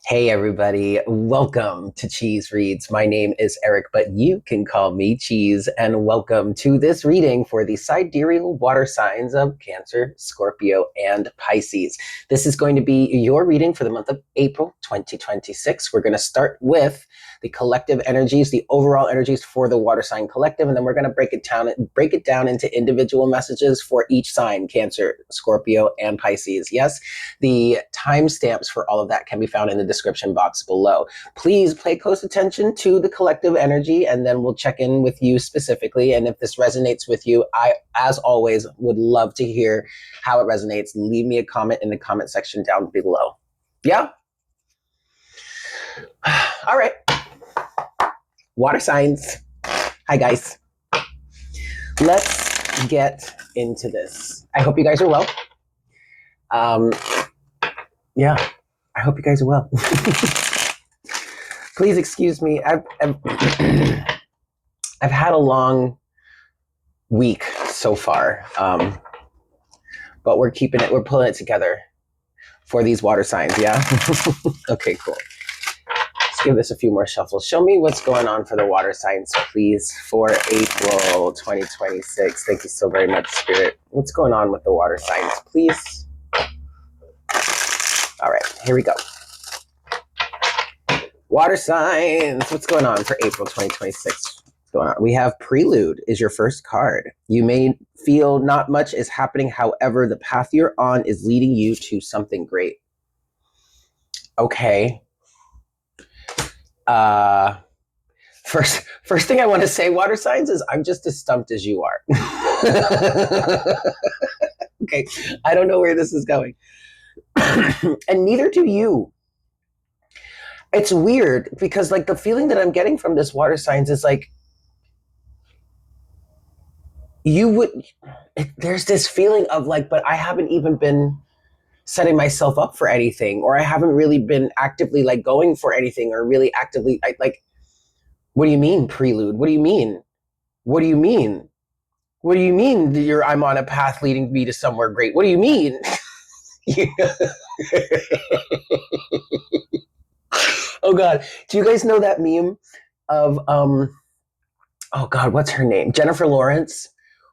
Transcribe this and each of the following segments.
Hey everybody, welcome to Cheese Reads. My name is Eric, but you can call me Cheese, and welcome to this reading for the sidereal water signs of Cancer, Scorpio, and Pisces. This is going to be your reading for the month of April 2026. We're going to start with the collective energies, the overall energies for the water sign collective, and then we're going to break it down into individual messages for each sign, Cancer, Scorpio, and Pisces. Yes, the timestamps for all of that can be found in the description box below. Please pay close attention to the collective energy, and then we'll check in with you specifically. And if this resonates with you, I, as always, would love to hear how it resonates. Leave me a comment in the comment section down below. Yeah? All right. Water signs. Hi, guys. Let's get into this. I hope you guys are well. Yeah, I hope you guys are well. Please excuse me. I've had a long week so far, but we're keeping it. We're pulling it together for these water signs. Yeah. Okay. Cool. Let's give this a few more shuffles. Show me what's going on for the water signs, please, for April 2026. Thank you so very much, Spirit. What's going on with the water signs, please? All right, here we go. Water signs. What's going on for April 2026? What's going on? We have Prelude is your first card. You may feel not much is happening. However, the path you're on is leading you to something great. Okay. First thing I want to say, water signs, is I'm just as stumped as you are. Okay. I don't know where this is going. And neither do you. It's weird because like the feeling that I'm getting from this water signs is like there's this feeling of like, but I haven't even been setting myself up for anything, or I haven't really been actively like going for anything, or really actively like, what do you mean prelude? What do you mean? What do you mean? What do you mean I'm on a path leading me to somewhere great? What do you mean? Oh God. Do you guys know that meme of oh God, what's her name? Jennifer Lawrence,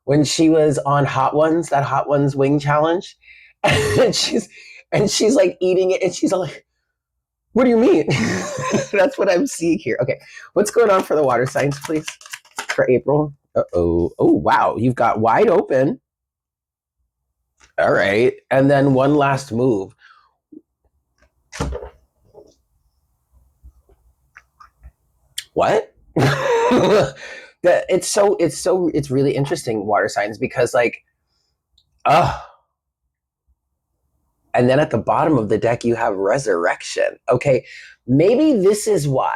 when she was on Hot Ones, that Hot Ones wing challenge. And she's like eating it, and she's like, what do you mean? That's what I'm seeing here. Okay. What's going on for the water signs, please? For April. Uh-oh. Oh wow. You've got wide open. All right. And then one last move. What? It's really interesting, water signs, because like, and then at the bottom of the deck you have resurrection. Okay, maybe this is why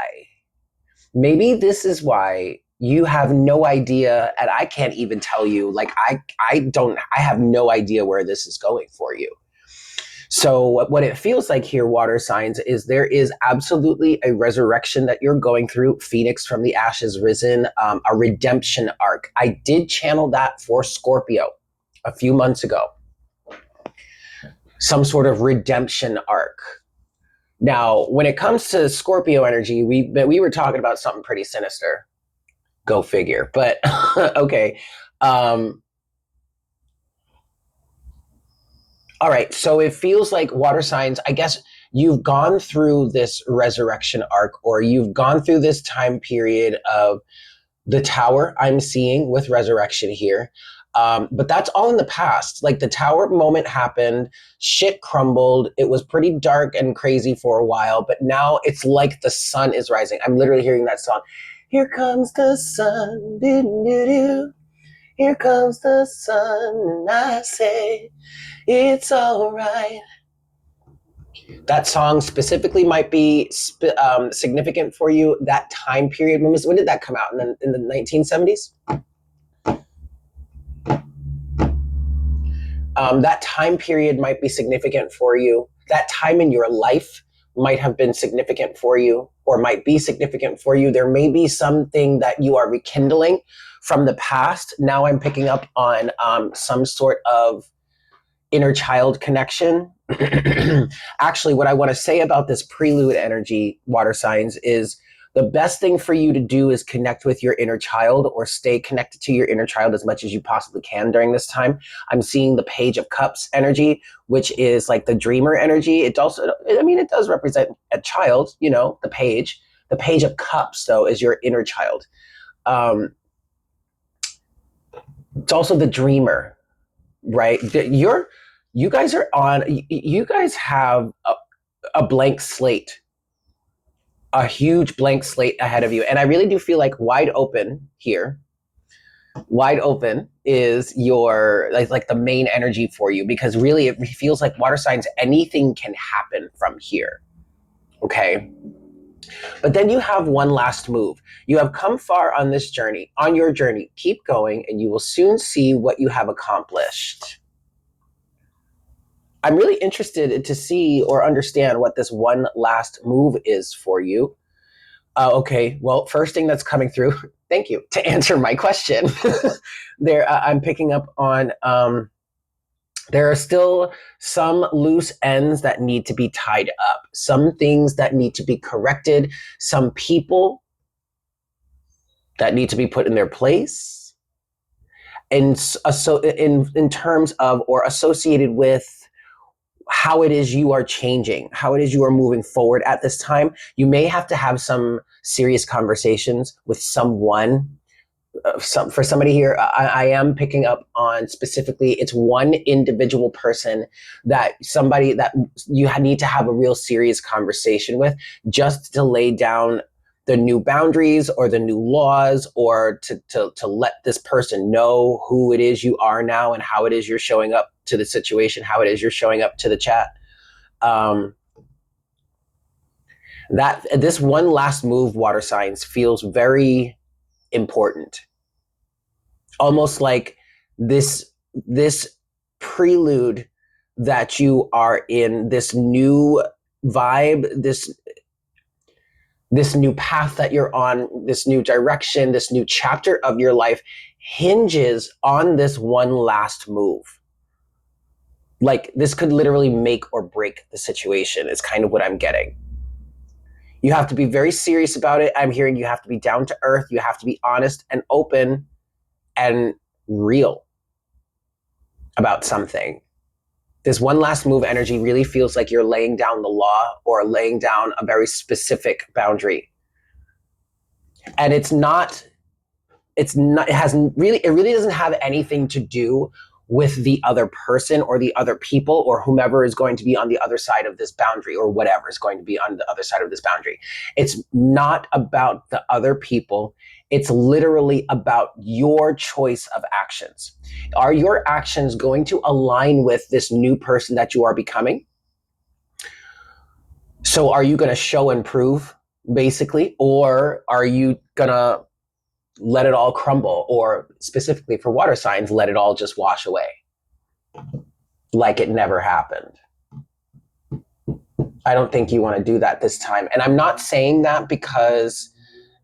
you have no idea, and I can't even tell you, like I have no idea where this is going for you. So what it feels like here, water signs, is there is absolutely a resurrection that you're going through. Phoenix from the ashes risen, a redemption arc. I did channel that for Scorpio a few months ago. Some sort of redemption arc. Now, when it comes to Scorpio energy, we were talking about something pretty sinister. Go figure. But okay. All right, so it feels like, water signs, I guess you've gone through this resurrection arc, or you've gone through this time period of the tower I'm seeing with resurrection here. But that's all in the past. Like the tower moment happened, shit crumbled. It was pretty dark and crazy for a while, but now it's like the sun is rising. I'm literally hearing that song. Here comes the sun, doo-doo-doo. Here comes the sun, and I say, it's all right. That song specifically might be significant for you. That time period, when did that come out? In the 1970s? That time period might be significant for you. That time in your life might have been significant for you, or might be significant for you. There may be something that you are rekindling from the past. Now I'm picking up on some sort of inner child connection. Actually, what I want to say about this prelude energy, water signs, is the best thing for you to do is connect with your inner child, or stay connected to your inner child as much as you possibly can during this time. I'm seeing the Page of Cups energy, which is like the dreamer energy. It also, I mean, it does represent a child, you know, the page. The Page of Cups, though, is your inner child. It's also the dreamer, right? You guys are on, you guys have a blank slate, a huge blank slate ahead of you. And I really do feel like wide open here. Wide open is your like the main energy for you, because really it feels like water signs, anything can happen from here. Okay. But then you have one last move. You have come far on this journey, on your journey. Keep going, and you will soon see what you have accomplished. I'm really interested to see or understand what this one last move is for you. Okay, well, first thing that's coming through, thank you, to answer my question. I'm picking up on, there are still some loose ends that need to be tied up, some things that need to be corrected, some people that need to be put in their place, and so in terms of, or associated with, how it is you are changing, how it is you are moving forward at this time. You may have to have some serious conversations with someone. For somebody here, I am picking up on specifically, it's one individual person, that somebody that you need to have a real serious conversation with, just to lay down the new boundaries or the new laws, or to let this person know who it is you are now, and how it is you're showing up to the situation, how it is you're showing up to the chat. That this one last move, water signs, feels very important. Almost like this prelude that you are in, this new vibe, this new path that you're on, this new direction, this new chapter of your life hinges on this one last move. Like, this could literally make or break the situation, is kind of what I'm getting. You have to be very serious about it. I'm hearing you have to be down to earth. You have to be honest and open and real about something. This one last move energy really feels like you're laying down the law, or laying down a very specific boundary. And it really doesn't have anything to do with the other person or the other people or whomever is going to be on the other side of this boundary, or whatever is going to be on the other side of this boundary. It's not about the other people. It's literally about your choice of actions. Are your actions going to align with this new person that you are becoming? So are you going to show and prove, basically, or are you going to let it all crumble, or specifically for water signs, let it all just wash away like it never happened? I don't think you want to do that this time. And I'm not saying that because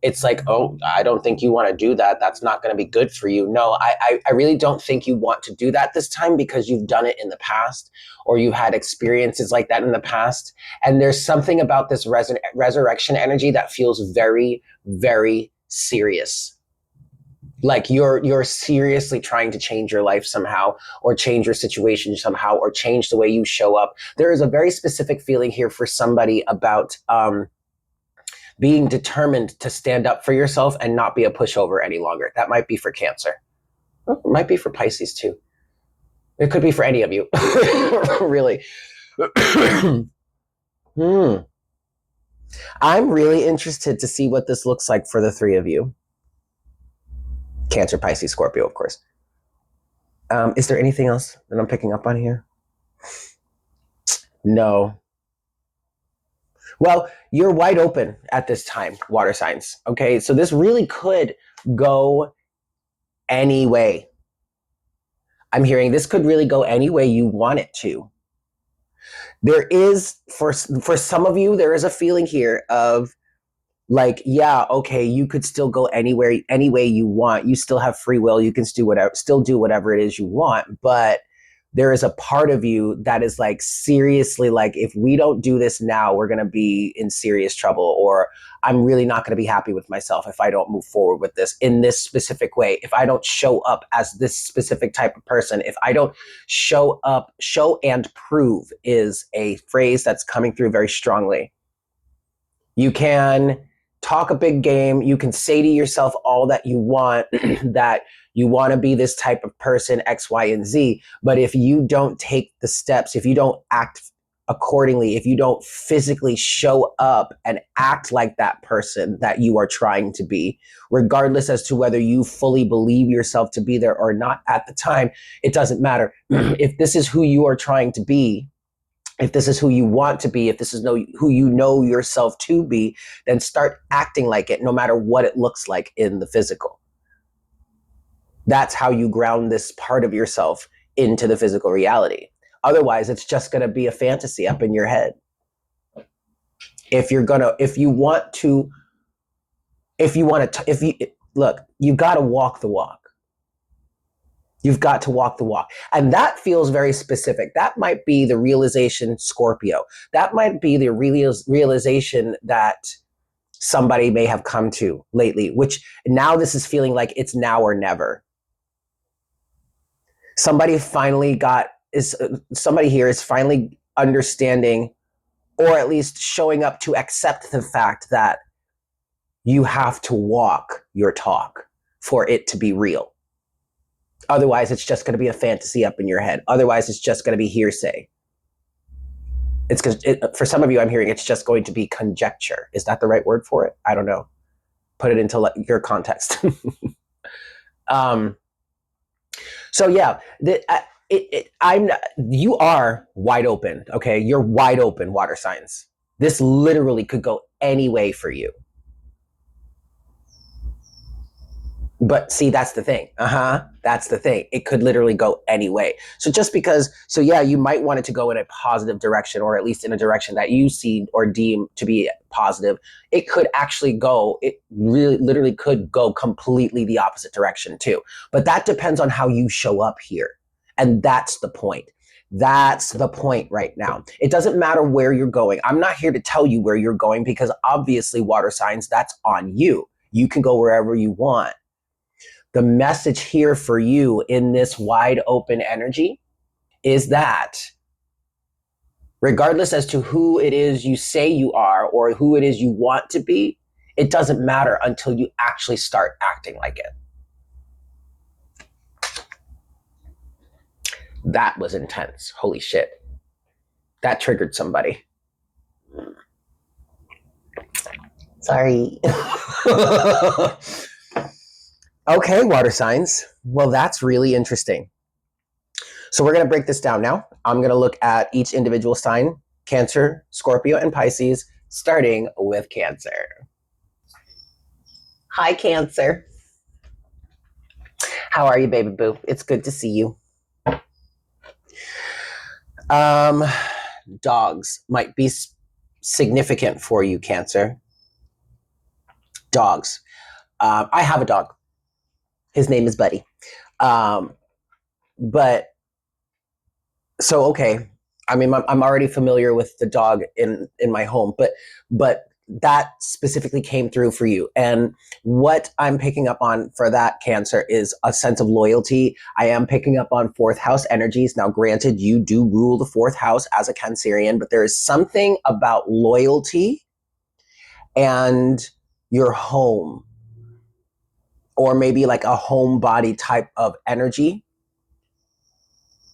it's like, oh, I don't think you want to do that, that's not going to be good for you. No, I really don't think you want to do that this time, because you've done it in the past, or you've had experiences like that in the past. And there's something about this resurrection energy that feels very, very serious. Like you're seriously trying to change your life somehow, or change your situation somehow, or change the way you show up. There is a very specific feeling here for somebody about being determined to stand up for yourself and not be a pushover any longer. That might be for Cancer. It might be for Pisces too. It could be for any of you, really. I'm really interested to see what this looks like for the three of you. Cancer, Pisces, Scorpio, of course. Is there anything else that I'm picking up on here? No. Well, you're wide open at this time, water signs. Okay, so this really could go any way. I'm hearing this could really go any way you want it to. There is, for some of you, there is a feeling here of like, yeah, okay, you could still go anywhere, any way you want. You still have free will. You can still do whatever it is you want. But there is a part of you that is like seriously like, if we don't do this now, we're going to be in serious trouble, or I'm really not going to be happy with myself if I don't move forward with this in this specific way. If I don't show up as this specific type of person, if I don't show up, show and prove is a phrase that's coming through very strongly. You can talk a big game. You can say to yourself all that you want, that you want to be this type of person, X, Y, and Z. But if you don't take the steps, if you don't act accordingly, if you don't physically show up and act like that person that you are trying to be, regardless as to whether you fully believe yourself to be there or not at the time, it doesn't matter. If this is who you are trying to be, if this is who you want to be, if this is who you know yourself to be, then start acting like it, no matter what it looks like in the physical. That's how you ground this part of yourself into the physical reality. Otherwise, it's just going to be a fantasy up in your head. If you look, you've got to walk the walk. You've got to walk the walk. And that feels very specific. That might be the realization, Scorpio. That might be the realization that somebody may have come to lately, which now this is feeling like it's now or never. Somebody here is finally understanding, or at least showing up to accept the fact that you have to walk your talk for it to be real. Otherwise, it's just going to be a fantasy up in your head. Otherwise, it's just going to be hearsay. It's because for some of you, I'm hearing it's just going to be conjecture. Is that the right word for it? I don't know. Put it into your context. So yeah, you are wide open. Okay, you're wide open, water signs. This literally could go any way for you. But see, that's the thing. That's the thing. It could literally go any way. So yeah, you might want it to go in a positive direction, or at least in a direction that you see or deem to be positive. It could actually it really literally could go completely the opposite direction too. But that depends on how you show up here. And that's the point. That's the point right now. It doesn't matter where you're going. I'm not here to tell you where you're going, because obviously, water signs, that's on you. You can go wherever you want. The message here for you in this wide open energy is that regardless as to who it is you say you are or who it is you want to be, it doesn't matter until you actually start acting like it. That was intense. Holy shit. That triggered somebody. Sorry. Okay, water signs. Well, that's really interesting. So we're going to break this down now. I'm going to look at each individual sign: Cancer, Scorpio, and Pisces, starting with Cancer. Hi, Cancer. How are you, baby boo? It's good to see you. Dogs might be significant for you, Cancer. Dogs. I have a dog. His name is Buddy. But so, okay. I mean, I'm already familiar with the dog in my home, but that specifically came through for you. And what I'm picking up on for that, Cancer, is a sense of loyalty. I am picking up on fourth house energies. Now, granted, you do rule the fourth house as a Cancerian, but there is something about loyalty and your home, or maybe like a home body type of energy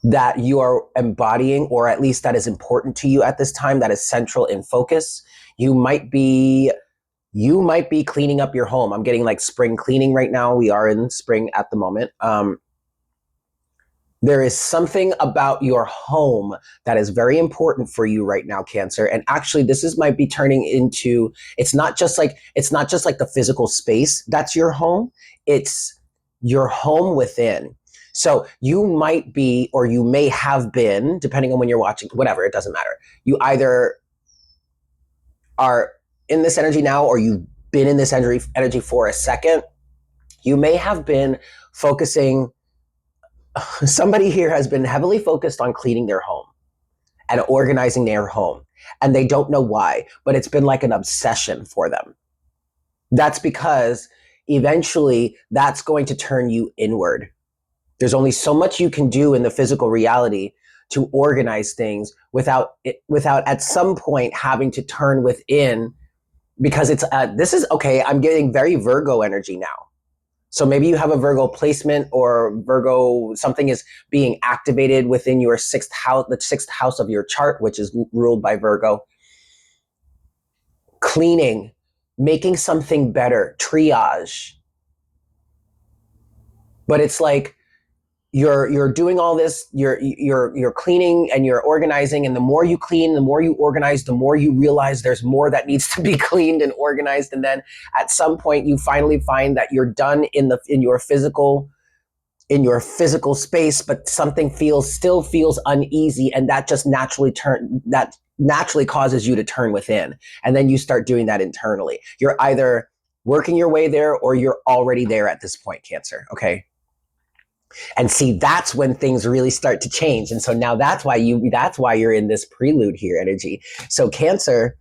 that you are embodying, or at least that is important to you at this time, that is central in focus. You might be cleaning up your home. I'm getting like spring cleaning right now. We are in spring at the moment. There is something about your home that is very important for you right now, Cancer. And actually, might be turning into, it's not just like the physical space that's your home. It's your home within. So you might be, or you may have been, depending on when you're watching, whatever, it doesn't matter. You either are in this energy now, or you've been in this energy for a second. You may have been focusing somebody here has been heavily focused on cleaning their home and organizing their home, and they don't know why, but it's been like an obsession for them. That's because eventually that's going to turn you inward. There's only so much you can do in the physical reality to organize things without at some point having to turn within, because it's this is okay. I'm getting very Virgo energy now. So maybe you have a Virgo placement, or Virgo, something is being activated within your sixth house, the sixth house of your chart, which is ruled by Virgo. Cleaning, making something better, triage. But it's like you're doing all this, you're cleaning and you're organizing, and the more you clean, the more you organize, the more you realize there's more that needs to be cleaned and organized. And then at some point you finally find that you're done in your physical space, but something still feels uneasy, and that just naturally causes you to turn within. And then you start doing that internally. You're either working your way there or you're already there at this point, Cancer. Okay. And see, that's when things really start to change. And so now that's why you're in this prelude here energy. So Cancer,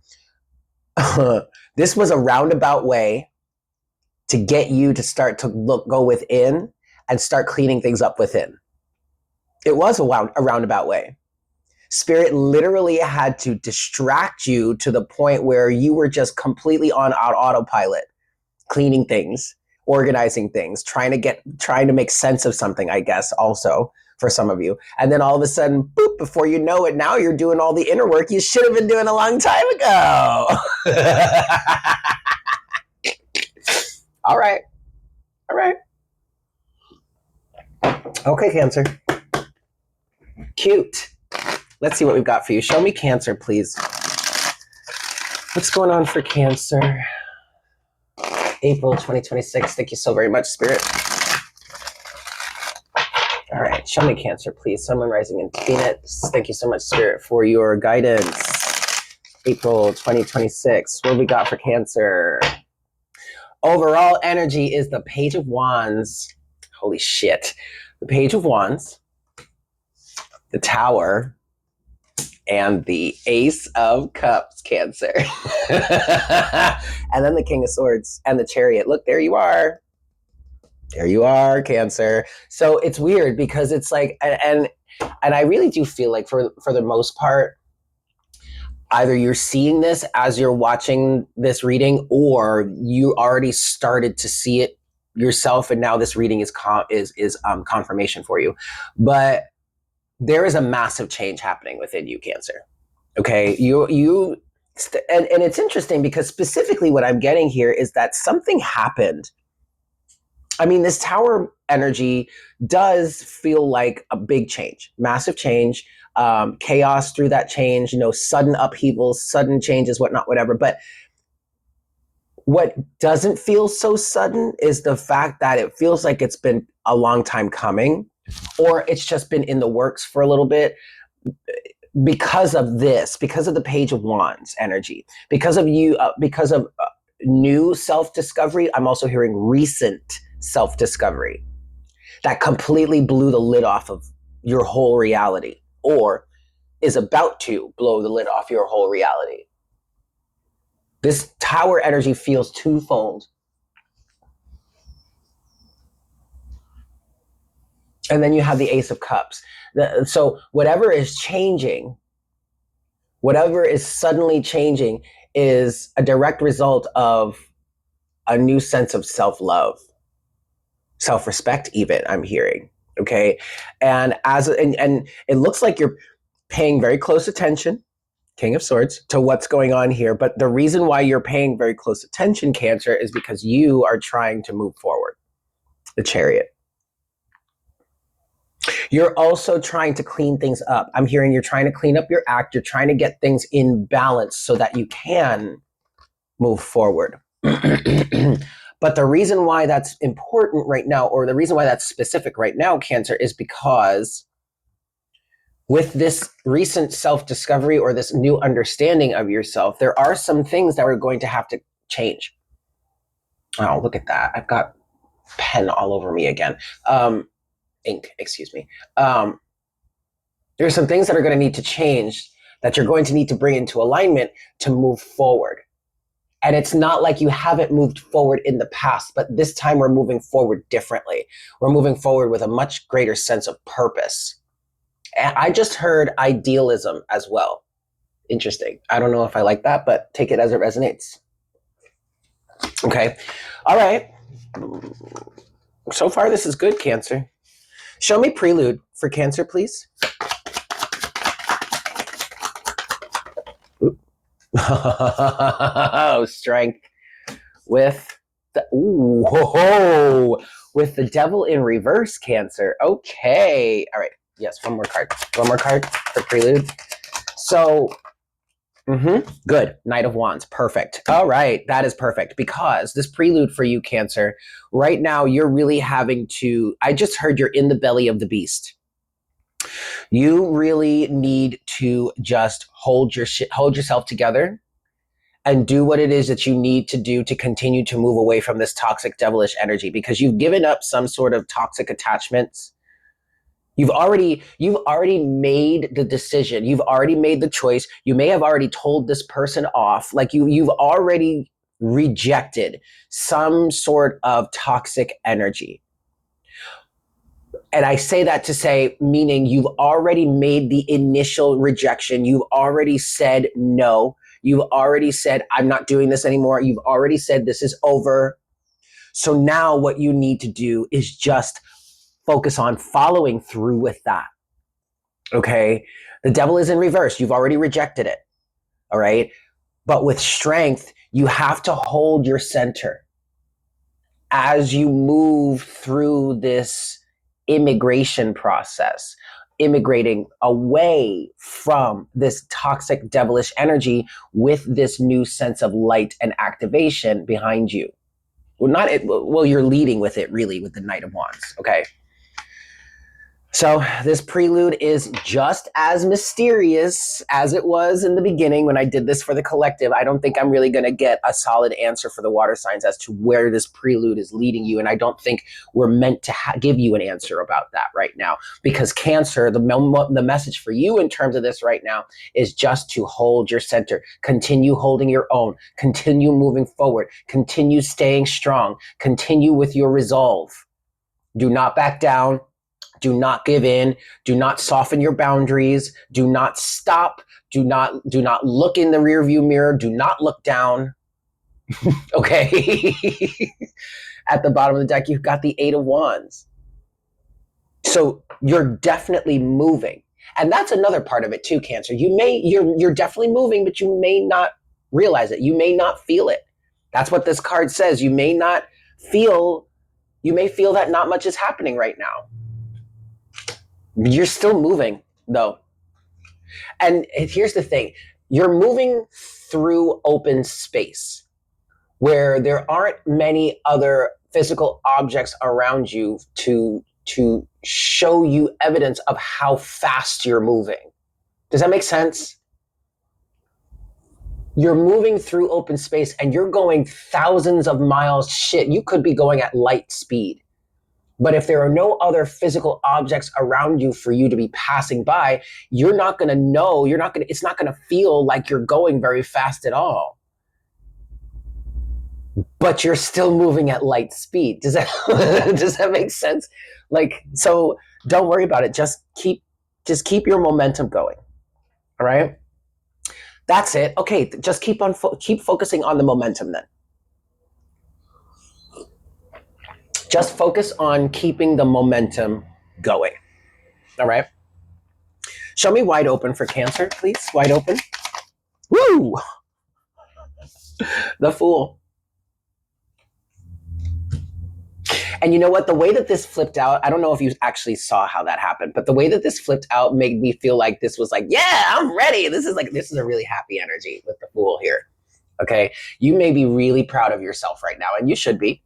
this was a roundabout way to get you to start to go within and start cleaning things up within. It was a roundabout way. Spirit literally had to distract you to the point where you were just completely on autopilot, cleaning things, organizing things, trying to make sense of something, I guess, also for some of you. And then all of a sudden, boop, before you know it, now you're doing all the inner work you should have been doing a long time ago. All right. Okay, Cancer. Cute. Let's see what we've got for you. Show me Cancer, please. What's going on for Cancer? April 2026. Thank you so very much, Spirit. All right, show me Cancer, please. Sun, Moon, Rising in Phoenix. Thank you so much, Spirit, for your guidance. April 2026. What we got for Cancer? Overall energy is the Page of Wands. Holy shit. The Page of Wands, the Tower, and the Ace of Cups, Cancer. And then the King of Swords and the Chariot. Look, there you are. There you are, Cancer. So it's weird because it's like, and I really do feel like for the most part, either you're seeing this as you're watching this reading, or you already started to see it yourself, and now this reading is confirmation for you. But there is a massive change happening within you, Cancer. Okay, and it's interesting because specifically what I'm getting here is that something happened. I mean, this Tower energy does feel like a big change, massive change, chaos through that change, sudden upheavals, sudden changes, whatnot, whatever. But what doesn't feel so sudden is the fact that it feels like it's been a long time coming, or it's just been in the works for a little bit because of the Page of Wands energy, because of new self-discovery. I'm also hearing recent self-discovery that completely blew the lid off of your whole reality, or is about to blow the lid off your whole reality. This Tower energy feels twofold. And then you have the Ace of Cups. So whatever is changing, whatever is suddenly changing, is a direct result of a new sense of self-love, self-respect even, I'm hearing. Okay. And and it looks like you're paying very close attention, King of Swords, to what's going on here. But the reason why you're paying very close attention, Cancer, is because you are trying to move forward. The Chariot. You're also trying to clean things up. I'm hearing you're trying to clean up your act. You're trying to get things in balance so that you can move forward. But the reason why that's important right now, or the reason why that's specific right now, Cancer, is because with this recent self-discovery or this new understanding of yourself, there are some things that are going to have to change. Oh, look at that. I've got pen all over me again. ink, excuse me. There's some things that are going to need to change, that you're going to need to bring into alignment to move forward. And it's not like you haven't moved forward in the past, but this time we're moving forward differently. We're moving forward with a much greater sense of purpose. And I just heard idealism as well. Interesting. I don't know if I like that, but take it as it resonates. Okay. All right. So far, this is good, Cancer. Show me prelude for Cancer, please. Oh, strength with the with the devil in reverse, Cancer. Okay. All right. Yes, one more card. One more card for prelude. So, good. Knight of Wands. Perfect. All right. That is perfect, because this prelude for you, Cancer, right now you're really having to, I just heard you're in the belly of the beast. You really need to just hold yourself together and do what it is that you need to do to continue to move away from this toxic, devilish energy, because you've given up some sort of toxic attachments. You've already made the decision. You've already made the choice. You may have already told this person off. Like you've already rejected some sort of toxic energy. And I say that to say, meaning you've already made the initial rejection. You've already said no. You've already said, I'm not doing this anymore. You've already said this is over. So now what you need to do is just focus on following through with that. Okay. The devil is in reverse. You've already rejected it. All right. But with strength, you have to hold your center as you move through this immigration process, immigrating away from this toxic, devilish energy with this new sense of light and activation behind you. Well, you're leading with it, really, with the Knight of Wands. Okay. So this prelude is just as mysterious as it was in the beginning when I did this for the collective. I don't think I'm really going to get a solid answer for the water signs as to where this prelude is leading you. And I don't think we're meant to give you an answer about that right now, because Cancer, the message for you in terms of this right now is just to hold your center, continue holding your own, continue moving forward, continue staying strong, continue with your resolve. Do not back down. Do not give in. Do not soften your boundaries. Do not stop. Do not look in the rearview mirror. Do not look down. Okay. At the bottom of the deck, you've got the Eight of Wands. So you're definitely moving. And that's another part of it too, Cancer. You're definitely moving, but you may not realize it. You may not feel it. That's what this card says. You may feel that not much is happening right now. You're still moving, though. And here's the thing. You're moving through open space where there aren't many other physical objects around you to show you evidence of how fast you're moving. Does that make sense? You're moving through open space and you're going thousands of miles. Shit, you could be going at light speed. But if there are no other physical objects around you for you to be passing by, you're not going to know, it's not going to feel like you're going very fast at all. But you're still moving at light speed. Does that make sense? Like, so don't worry about it. Just keep your momentum going. All right? That's it. Okay, just keep focusing on the momentum then. Just focus on keeping the momentum going. All right. Show me wide open for Cancer, please. Wide open. Woo! The Fool. And you know what? The way that this flipped out, I don't know if you actually saw how that happened, but the way that this flipped out made me feel like this was like, yeah, I'm ready. This is a really happy energy with the Fool here. Okay. You may be really proud of yourself right now, and you should be.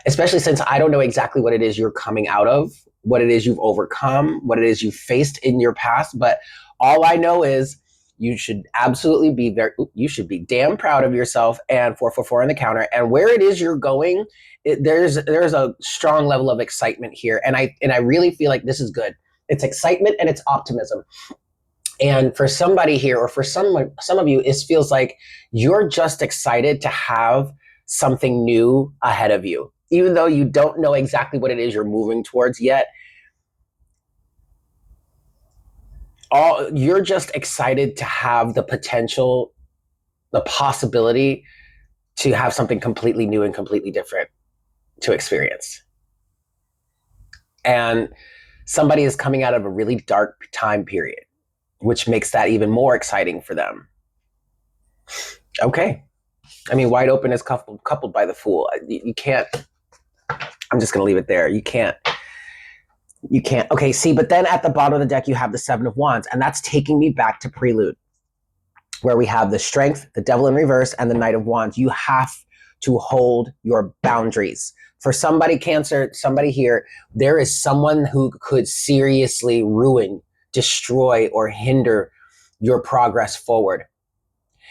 Especially since I don't know exactly what it is you're coming out of, what it is you've overcome, what it is you've faced in your past. But all I know is You should absolutely be you should be damn proud of yourself and 444 on the counter. And where it is you're going, there's a strong level of excitement here. And I really feel like this is good. It's excitement and it's optimism. And for somebody here, or for some of you, it feels like you're just excited to have something new ahead of you. Even though you don't know exactly what it is you're moving towards yet, you're just excited to have the potential, the possibility to have something completely new and completely different to experience. And somebody is coming out of a really dark time period, which makes that even more exciting for them. Okay. I mean, wide open is coupled by the Fool. You can't, I'm just going to leave it there. You can't. Okay, see, but then at the bottom of the deck, you have the Seven of Wands, and that's taking me back to Prelude, where we have the Strength, the Devil in reverse, and the Knight of Wands. You have to hold your boundaries. For somebody, Cancer, somebody here, there is someone who could seriously ruin, destroy, or hinder your progress forward.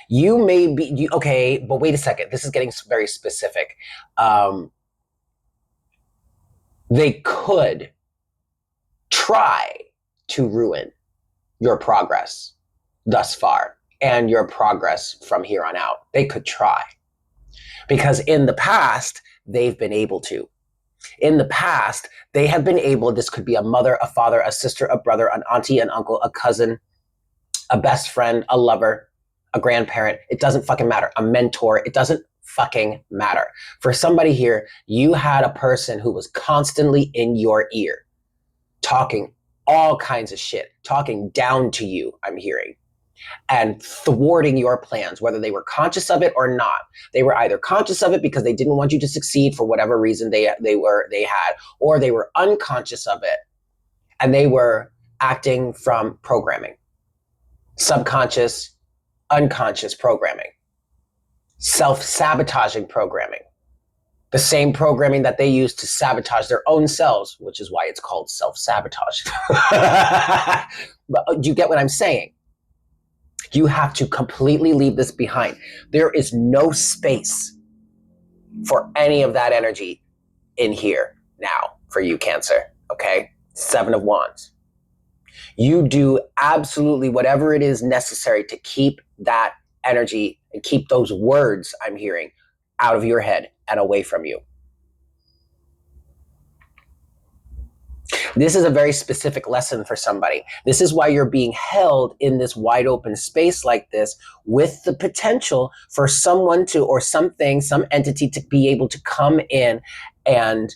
You may be, okay, but wait a second. This is getting very specific. They could try to ruin your progress thus far and your progress from here on out. They could try. Because in the past, they've been able to. In the past, they have been able, this could be a mother, a father, a sister, a brother, an auntie, an uncle, a cousin, a best friend, a lover, a grandparent. It doesn't fucking matter. A mentor. It doesn't fucking matter. For somebody here, you had a person who was constantly in your ear, talking all kinds of shit, talking down to you, I'm hearing, and thwarting your plans, whether they were conscious of it or not. They were either conscious of it because they didn't want you to succeed for whatever reason they had, or they were unconscious of it and they were acting from programming, subconscious, unconscious programming, self-sabotaging programming, the same programming that they use to sabotage their own selves, which is why it's called self-sabotage. But do you get what I'm saying? You have to completely leave this behind. There is no space for any of that energy in here now for you, Cancer, okay? Seven of Wands. You do absolutely whatever it is necessary to keep that energy and keep those words I'm hearing out of your head and away from you. This is a very specific lesson for somebody. This is why you're being held in this wide open space like this, with the potential for someone to, or something, some entity to be able to come in and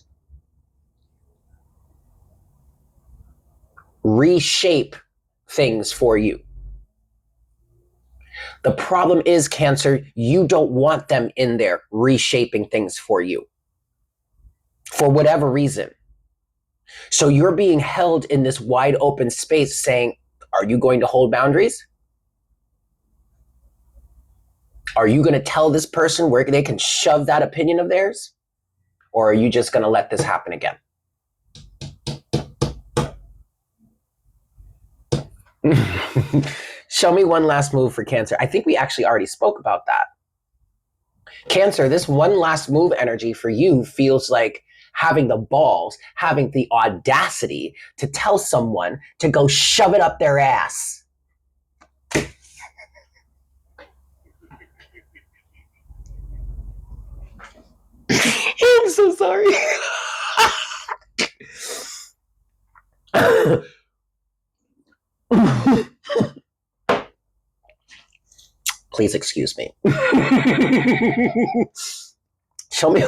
reshape things for you. The problem is, Cancer, you don't want them in there reshaping things for you for whatever reason. So you're being held in this wide open space saying, are you going to hold boundaries? Are you going to tell this person where they can shove that opinion of theirs? Or are you just going to let this happen again? Show me one last move for Cancer. I think we actually already spoke about that. Cancer, this one last move energy for you feels like having the balls, having the audacity to tell someone to go shove it up their ass. I'm so sorry. Please excuse me. Show me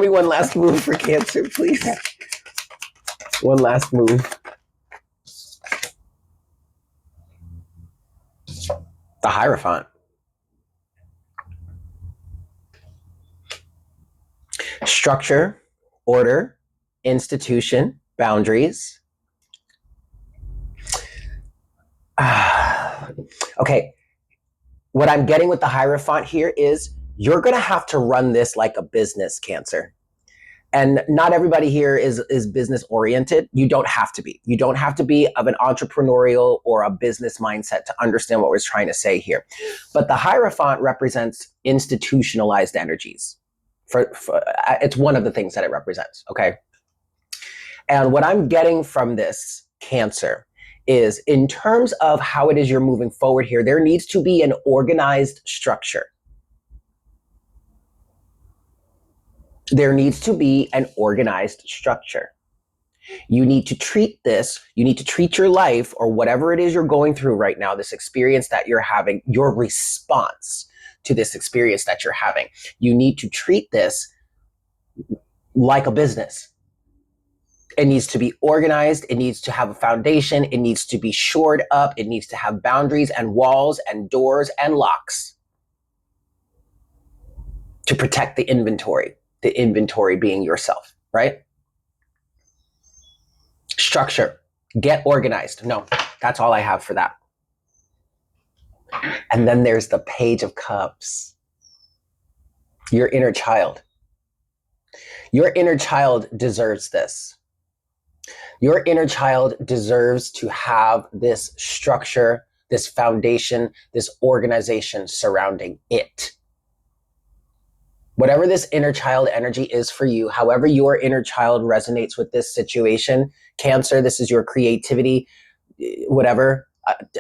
one last move for Cancer, please. One last move. The Hierophant. Structure, order, institution, boundaries. Okay. What I'm getting with the Hierophant here is you're going to have to run this like a business, Cancer. And not everybody here is business oriented. You don't have to be. You don't have to be of an entrepreneurial or a business mindset to understand what we're trying to say here. But the Hierophant represents institutionalized energies. It's one of the things that it represents, okay? And what I'm getting from this, Cancer, is in terms of how it is you're moving forward here, there needs to be an organized structure. There needs to be an organized structure. You need to treat this, you need to treat your life or whatever it is you're going through right now, this experience that you're having, your response to this experience that you're having. You need to treat this like a business. It needs to be organized. It needs to have a foundation. It needs to be shored up. It needs to have boundaries and walls and doors and locks to protect the inventory being yourself, right? Structure, get organized. No, that's all I have for that. And then there's the Page of Cups, your inner child. Your inner child deserves this. Your inner child deserves to have this structure, this foundation, this organization surrounding it. Whatever this inner child energy is for you, however your inner child resonates with this situation, Cancer, this is your creativity, whatever.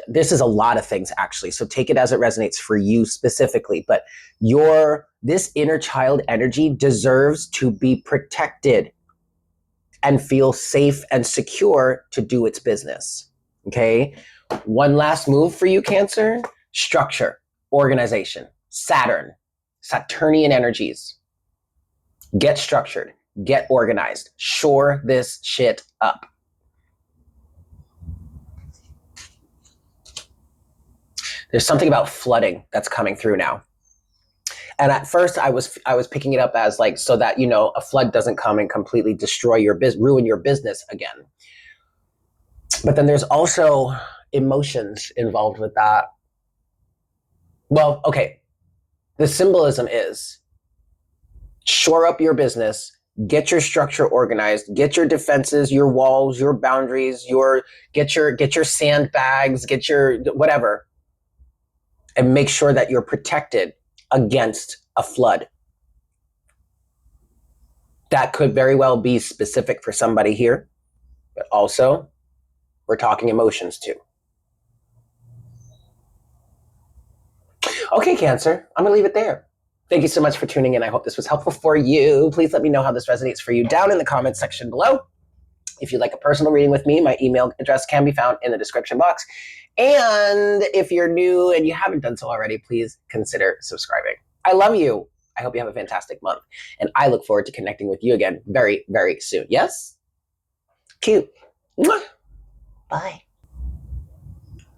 This is a lot of things actually. So take it as it resonates for you specifically. But this inner child energy deserves to be protected and feel safe and secure to do its business. Okay. One last move for you, Cancer: structure, organization, Saturnian energies. Get structured, get organized, shore this shit up. There's something about flooding that's coming through now. And at first I was picking it up as like, so that, you know, a flood doesn't come and completely destroy your business, ruin your business again. But then there's also emotions involved with that. Well, okay. The symbolism is shore up your business, get your structure organized, get your defenses, your walls, your boundaries, get your sandbags, get your whatever, and make sure that you're protected against a flood. That could very well be specific for somebody here, but also we're talking emotions too. Okay, Cancer, I'm gonna leave it there. Thank you so much for tuning in. I hope this was helpful for you. Please let me know how this resonates for you down in the comments section below. If you'd like a personal reading with me, my email address can be found in the description box. And if you're new and you haven't done so already, please consider subscribing. I love you. I hope you have a fantastic month. And I look forward to connecting with you again very, very soon. Yes? Cute. Mwah. Bye.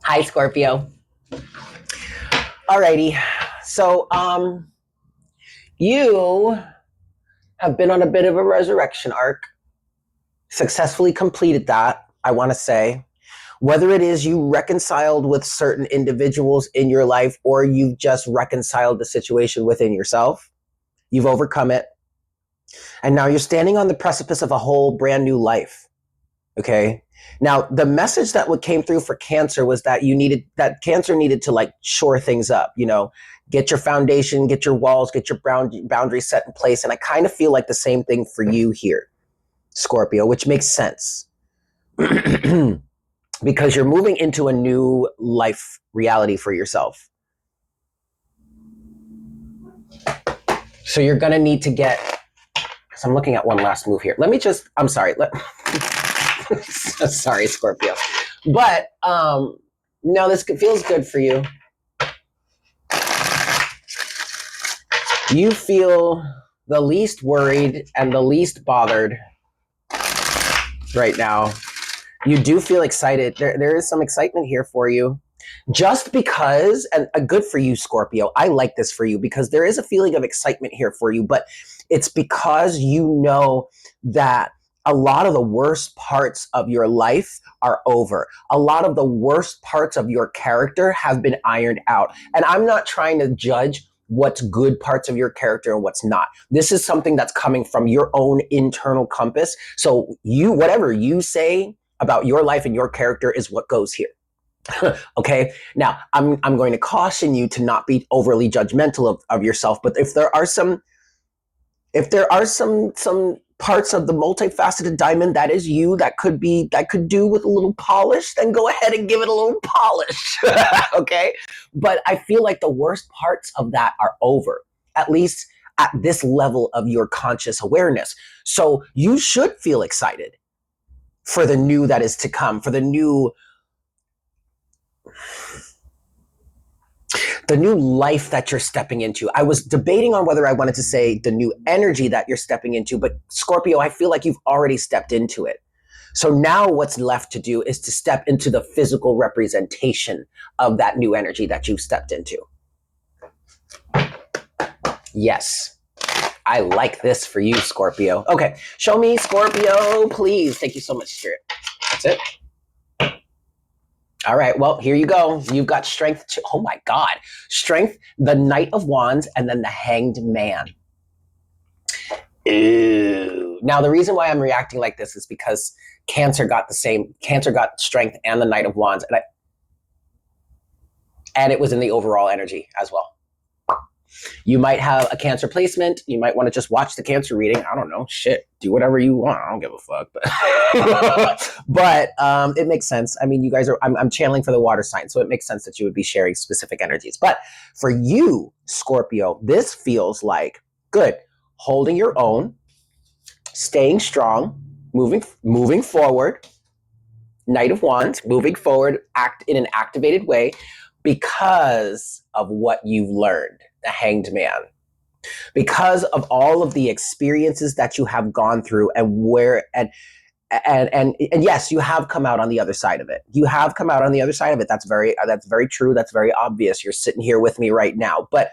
Hi, Scorpio. Alrighty. So, you have been on a bit of a resurrection arc. Successfully completed that, I want to say. Whether it is you reconciled with certain individuals in your life or you've just reconciled the situation within yourself, you've overcome it. And now you're standing on the precipice of a whole brand new life. Okay. Now, the message that came through for Cancer was that Cancer needed to like shore things up, you know, get your foundation, get your walls, get your boundaries set in place. And I kind of feel like the same thing for you here, Scorpio, which makes sense. Because you're moving into a new life reality for yourself. So you're going to need to because I'm looking at one last move here. I'm sorry. Sorry, Scorpio. But no, this feels good for you. You feel the least worried and the least bothered right now. You do feel excited. There is some excitement here for you. Just because, and good for you, Scorpio. I like this for you because there is a feeling of excitement here for you, but it's because you know that a lot of the worst parts of your life are over. A lot of the worst parts of your character have been ironed out. And I'm not trying to judge what's good parts of your character and what's not. This is something that's coming from your own internal compass. So whatever you say about your life and your character is what goes here. Okay. Now I'm going to caution you to not be overly judgmental of yourself. But if there are some parts of the multifaceted diamond that is you that could do with a little polish, then go ahead and give it a little polish. Okay. But I feel like the worst parts of that are over, at least at this level of your conscious awareness. So you should feel excited for the new that is to come, for the new life that you're stepping into. I was debating on whether I wanted to say the new energy that you're stepping into, but Scorpio, I feel like you've already stepped into it. So now what's left to do is to step into the physical representation of that new energy that you've stepped into. Yes. I like this for you, Scorpio. Okay, show me, Scorpio, please. Thank you so much, Spirit. That's it. All right, well, here you go. You've got strength. Oh my God. Strength, the Knight of Wands, and then the Hanged Man. Ew. Now, the reason why I'm reacting like this is because Cancer got strength and the Knight of Wands, and it was in the overall energy as well. You might have a Cancer placement. You might want to just watch the Cancer reading. I don't know. Shit. Do whatever you want. I don't give a fuck. But it makes sense. I mean, you guys I'm channeling for the water sign, so it makes sense that you would be sharing specific energies. But for you, Scorpio, this feels like good. Holding your own, staying strong, moving forward. Knight of Wands, moving forward, act in an activated way because of what you've learned. The Hanged Man, because of all of the experiences that you have gone through and yes, you have come out on the other side of it. You have come out on the other side of it. That's very true. That's very obvious. You're sitting here with me right now, but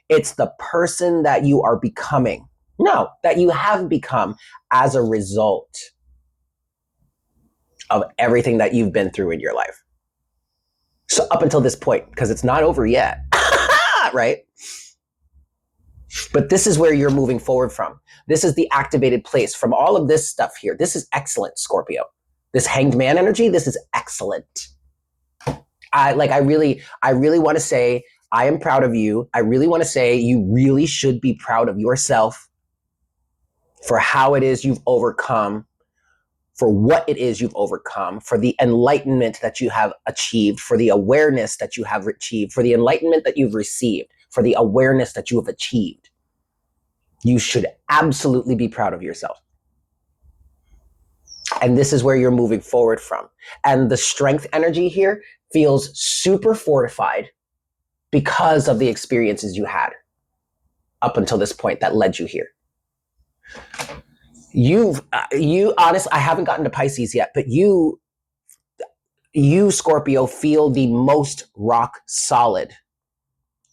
it's the person that you are becoming. No, that you have become as a result of everything that you've been through in your life. So up until this point, because it's not over yet, right? But this is where you're moving forward from. This is the activated place from all of this stuff here. This is excellent, Scorpio. This Hanged Man energy, this is excellent. I really want to say I am proud of you. I really want to say you really should be proud of yourself for how it is you've overcome, for what it is you've overcome, for the enlightenment that you have achieved, for the awareness that you have achieved, for the enlightenment that you've received, for the awareness that you have achieved. You should absolutely be proud of yourself. And this is where you're moving forward from. And the strength energy here feels super fortified because of the experiences you had up until this point that led you here. You honestly, I haven't gotten to Pisces yet, but you, Scorpio, feel the most rock solid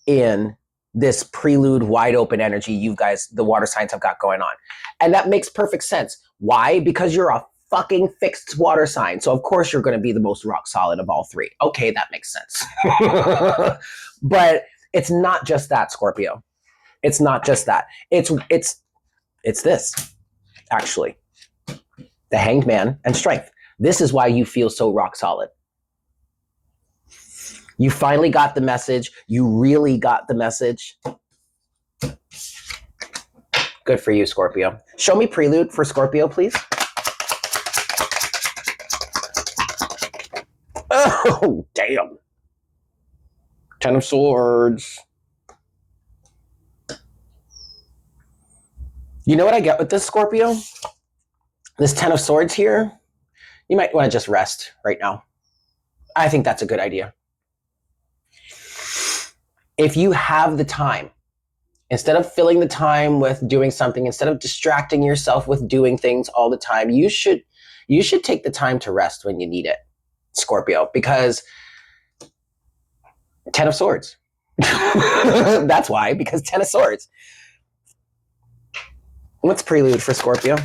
in this prelude wide open energy you guys, the water signs, have got going on. And that makes perfect sense. Why? Because you're a fucking fixed water sign. So of course you're going to be the most rock solid of all three. Okay, that makes sense. But it's not just that, Scorpio. It's not just that. It's this, actually. The Hanged Man and strength. This is why you feel so rock solid. You finally got the message. You really got the message. Good for you, Scorpio. Show me prelude for Scorpio, please. Oh, damn. Ten of Swords. You know what I get with this, Scorpio? This Ten of Swords here, you might want to just rest right now. I think that's a good idea. If you have the time, instead of filling the time with doing something, instead of distracting yourself with doing things all the time, you should take the time to rest when you need it, Scorpio, because Ten of Swords. That's why, because Ten of Swords. What's prelude for Scorpio?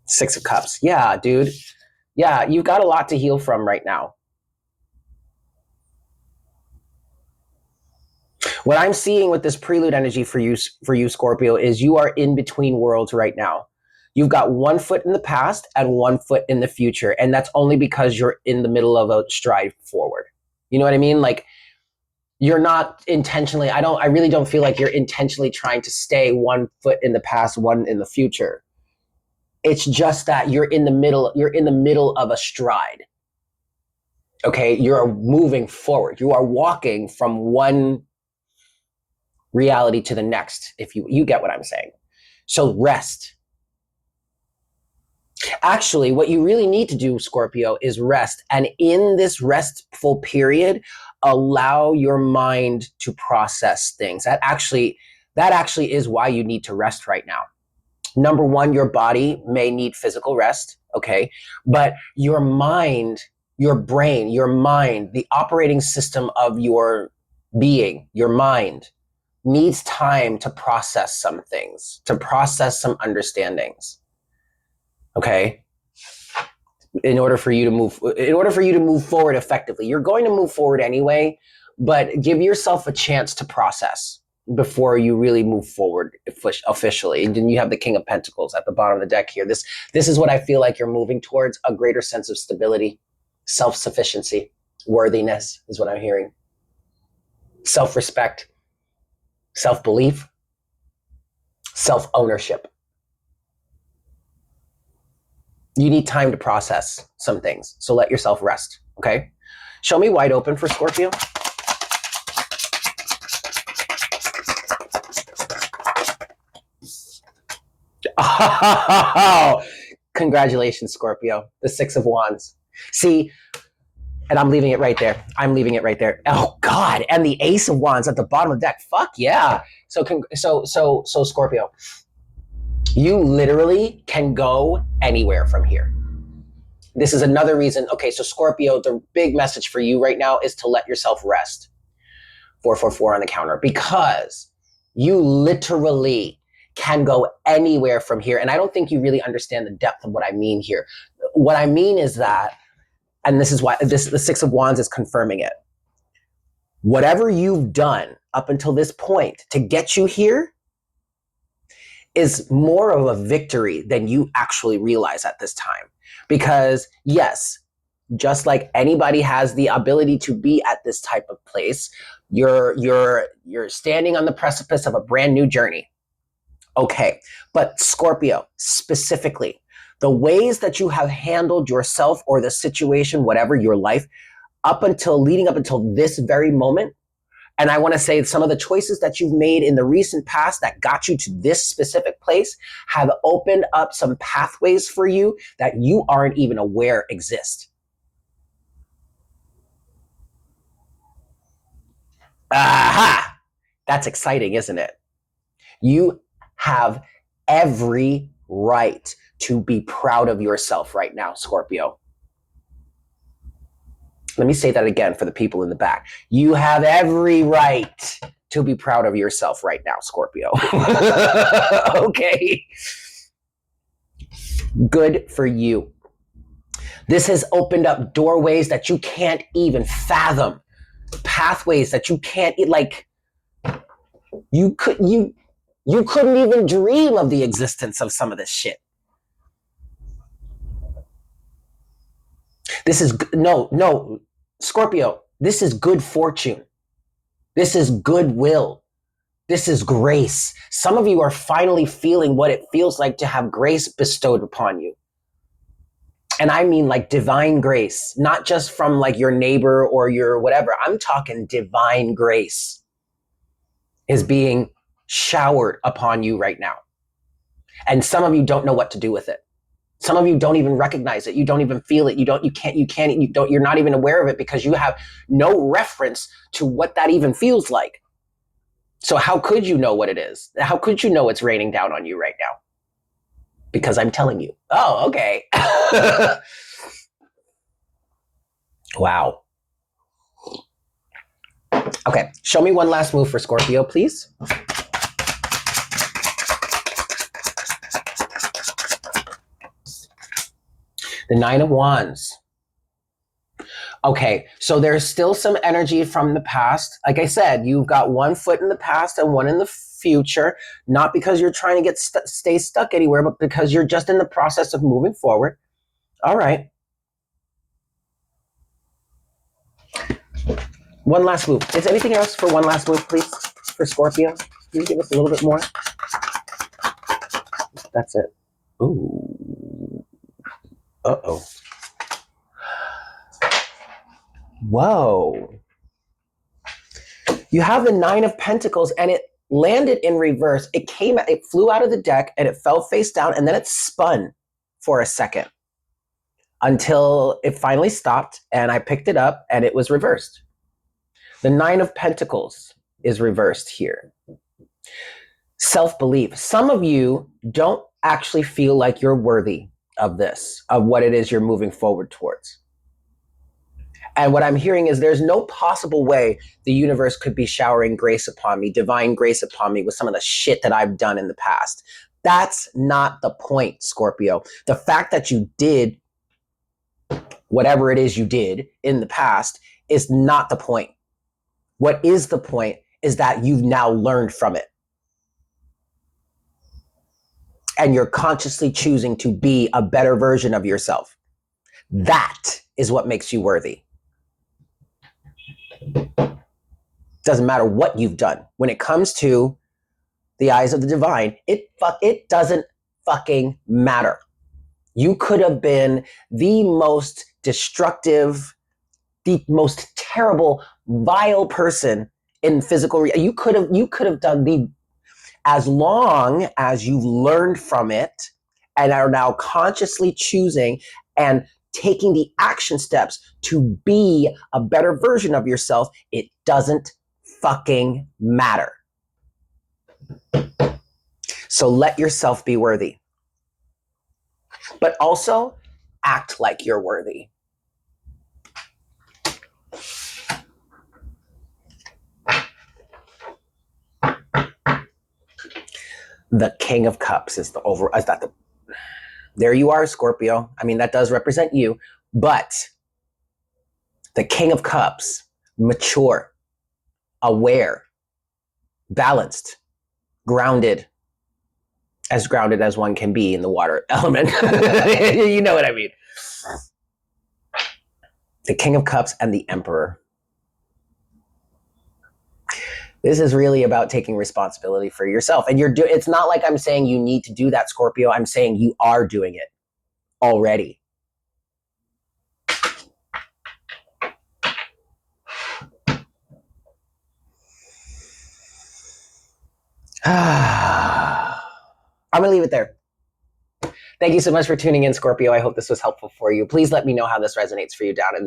Six of Cups. Yeah, dude. Yeah, you've got a lot to heal from right now. What I'm seeing with this prelude energy for you, Scorpio, is you are in between worlds right now. You've got one foot in the past and one foot in the future. And that's only because you're in the middle of a stride forward. You know what I mean? Like, you're not intentionally, I really don't feel like you're intentionally trying to stay one foot in the past, one in the future. It's just that you're in the middle of a stride. Okay, you're moving forward. You are walking from one reality to the next, if you get what I'm saying. So rest. Actually, what you really need to do, Scorpio, is rest. And in this restful period, allow your mind to process things. That actually is why you need to rest right now. Number one, your body may need physical rest, okay? But your mind, your brain, your mind, the operating system of your being, your mind, needs time to process some things, to process some understandings. Okay? In order for you to move forward effectively. You're going to move forward anyway, but give yourself a chance to process before you really move forward officially. And then you have the King of Pentacles at the bottom of the deck here. This is what I feel like you're moving towards: a greater sense of stability, self-sufficiency, worthiness is what I'm hearing. Self-respect, self-belief, self-ownership. You need time to process some things. So let yourself rest, okay? Show me wide open for Scorpio. Oh, congratulations, Scorpio. The Six of Wands. See, and I'm leaving it right there. Oh God, and the Ace of Wands at the bottom of the deck. Fuck yeah. So Scorpio, you literally can go anywhere from here. This is another reason. Okay, so Scorpio, the big message for you right now is to let yourself rest. 444 on the counter, because you literally can go anywhere from here. And I don't think you really understand the depth of what I mean here. What I mean is that, and this is why the Six of Wands is confirming it. Whatever you've done up until this point to get you here is more of a victory than you actually realize at this time. Because yes, just like anybody has the ability to be at this type of place, you're standing on the precipice of a brand new journey. Okay, but Scorpio, specifically, the ways that you have handled yourself or the situation, whatever your life, leading up until this very moment, and I want to say some of the choices that you've made in the recent past that got you to this specific place have opened up some pathways for you that you aren't even aware exist. Aha! That's exciting, isn't it? You have every right to be proud of yourself right now, Scorpio. Let me say that again for the people in the back. You have every right to be proud of yourself right now, Scorpio. Okay. Good for you. This has opened up doorways that you can't even fathom. Pathways that you can't, like, you couldn't even dream of the existence of some of this shit. This is no, Scorpio, this is good fortune. This is goodwill. This is grace. Some of you are finally feeling what it feels like to have grace bestowed upon you. And I mean like divine grace, not just from like your neighbor or your whatever. I'm talking divine grace is being showered upon you right now. And some of you don't know what to do with it. Some of you don't even recognize it. You don't even feel it. You're not even aware of it because you have no reference to what that even feels like. So how could you know what it is? How could you know it's raining down on you right now? Because I'm telling you. Oh, okay. Wow. Okay, show me one last move for Scorpio, please. The Nine of Wands. Okay, so there's still some energy from the past. Like I said, you've got one foot in the past and one in the future, not because you're trying to stay stuck anywhere, but because you're just in the process of moving forward. All right. One last move. Is anything else for one last move, please, for Scorpio? Can you give us a little bit more? That's it. Ooh. Uh-oh. Whoa. You have the Nine of Pentacles and it landed in reverse. It flew out of the deck and it fell face down and then it spun for a second until it finally stopped and I picked it up and it was reversed. The Nine of Pentacles is reversed here. Self-belief. Some of you don't actually feel like you're worthy of this, of what it is you're moving forward towards. And what I'm hearing is there's no possible way the universe could be showering grace upon me, divine grace upon me with some of the shit that I've done in the past. That's not the point, Scorpio. The fact that you did whatever it is you did in the past is not the point. What is the point is that you've now learned from it. And you're consciously choosing to be a better version of yourself. That is what makes you worthy. Doesn't matter what you've done. When it comes to the eyes of the divine, it doesn't fucking matter. You could have been the most destructive, the most terrible, vile person in physical reality. You could have done as long as you've learned from it and are now consciously choosing and taking the action steps to be a better version of yourself, it doesn't fucking matter. So let yourself be worthy. But also act like you're worthy. The King of Cups is there you are, Scorpio. I mean, that does represent you, but the King of Cups, mature, aware, balanced, grounded as one can be in the water element. You know what I mean? The King of Cups and the Emperor. This is really about taking responsibility for yourself. And it's not like I'm saying you need to do that, Scorpio. I'm saying you are doing it already. I'm going to leave it there. Thank you so much for tuning in, Scorpio. I hope this was helpful for you. Please let me know how this resonates for you down in